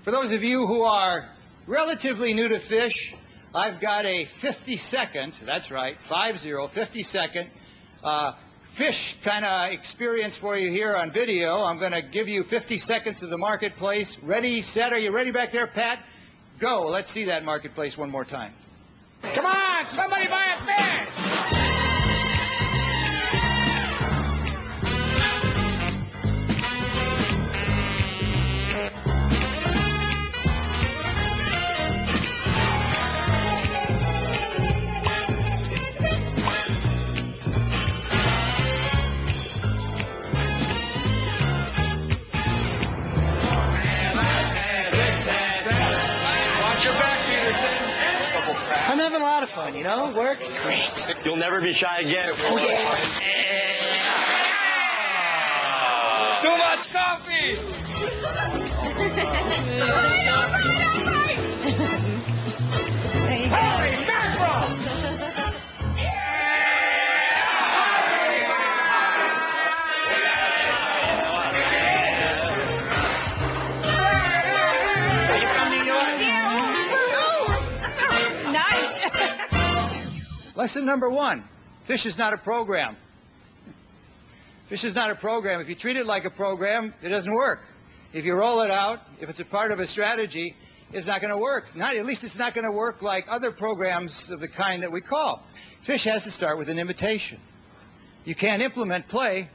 For those of you who are relatively new to fish, I've got a 50-second, that's right, 50-second fish kind of experience for you here on video. I'm going to give you 50 seconds of the marketplace. Ready, set, are you ready back there, Pat? Go. Let's see that marketplace one more time. Come on, somebody buy a fish! I'm having a lot of fun, you know? Work, it's great. You'll never be shy again. Oh, yeah. Too much coffee! Holy mackerel! Lesson number 1, fish is not a program. Fish is not a program. If you treat it like a program, it doesn't work. If you roll it out, if it's a part of a strategy, it's not going to work. At least it's not going to work like other programs of the kind that we call. Fish has to start with an invitation. You can't implement play,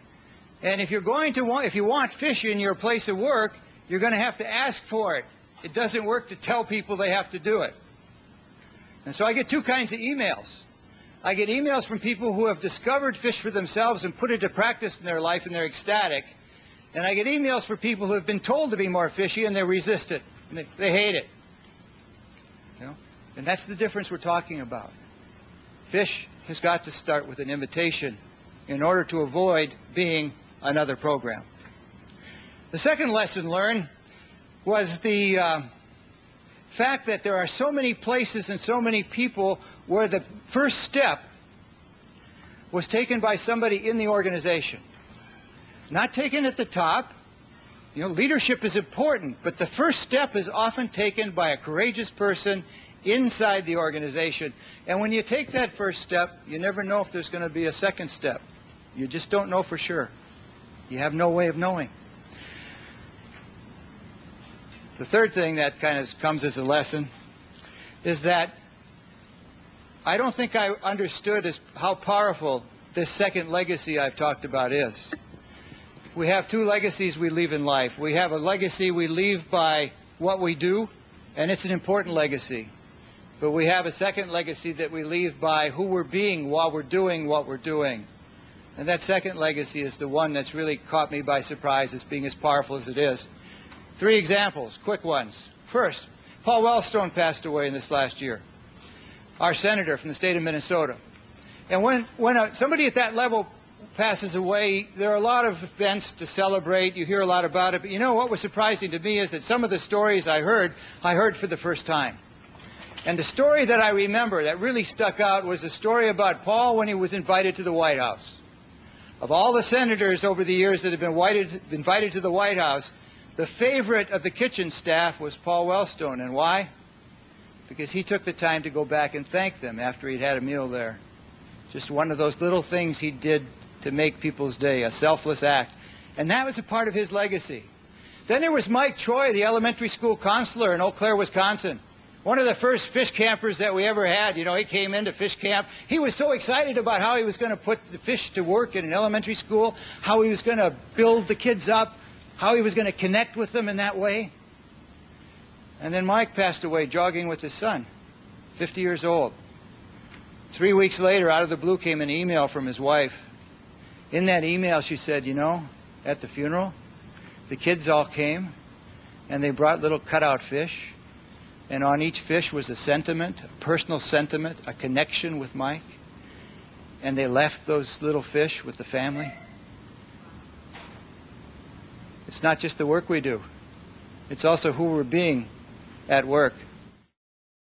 and if you want fish in your place of work, you're going to have to ask for it. It doesn't work to tell people they have to do it. And so I get two kinds of emails. I get emails from people who have discovered fish for themselves and put it to practice in their life and they're ecstatic. And I get emails for people who have been told to be more fishy and they resist it. And they hate it. You know? And that's the difference we're talking about. Fish has got to start with an invitation in order to avoid being another program. The second lesson learned was the fact that there are so many places and so many people where the first step was taken by somebody in the organization. Not taken at the top. You know, leadership is important, but the first step is often taken by a courageous person inside the organization. And when you take that first step, you never know if there's going to be a second step. You just don't know for sure. You have no way of knowing. The third thing that kind of comes as a lesson is that I don't think I understood how powerful this second legacy I've talked about is. We have two legacies we leave in life. We have a legacy we leave by what we do, and it's an important legacy. But we have a second legacy that we leave by who we're being while we're doing what we're doing. And that second legacy is the one that's really caught me by surprise as being as powerful as it is. 3 examples, quick ones. First, Paul Wellstone passed away in this last year, our senator from the state of Minnesota. And when somebody at that level passes away, there are a lot of events to celebrate. You hear a lot about it. But you know what was surprising to me is that some of the stories I heard for the first time. And the story that I remember that really stuck out was a story about Paul when he was invited to the White House. Of all the senators over the years that have been invited to the White House, the favorite of the kitchen staff was Paul Wellstone. And why? Because he took the time to go back and thank them after he'd had a meal there. Just one of those little things he did to make people's day, a selfless act. And that was a part of his legacy. Then there was Mike Troy, the elementary school counselor in Eau Claire, Wisconsin. One of the first fish campers that we ever had. You know, he came into fish camp. He was so excited about how he was going to put the fish to work in an elementary school, how he was going to build the kids up, how he was going to connect with them in that way. And then Mike passed away jogging with his son, 50 years old. 3 weeks later, out of the blue, came an email from his wife. In that email, she said, you know, at the funeral, the kids all came, and they brought little cutout fish. And on each fish was a sentiment, a personal sentiment, a connection with Mike. And they left those little fish with the family. It's not just the work we do. It's also who we're being at work.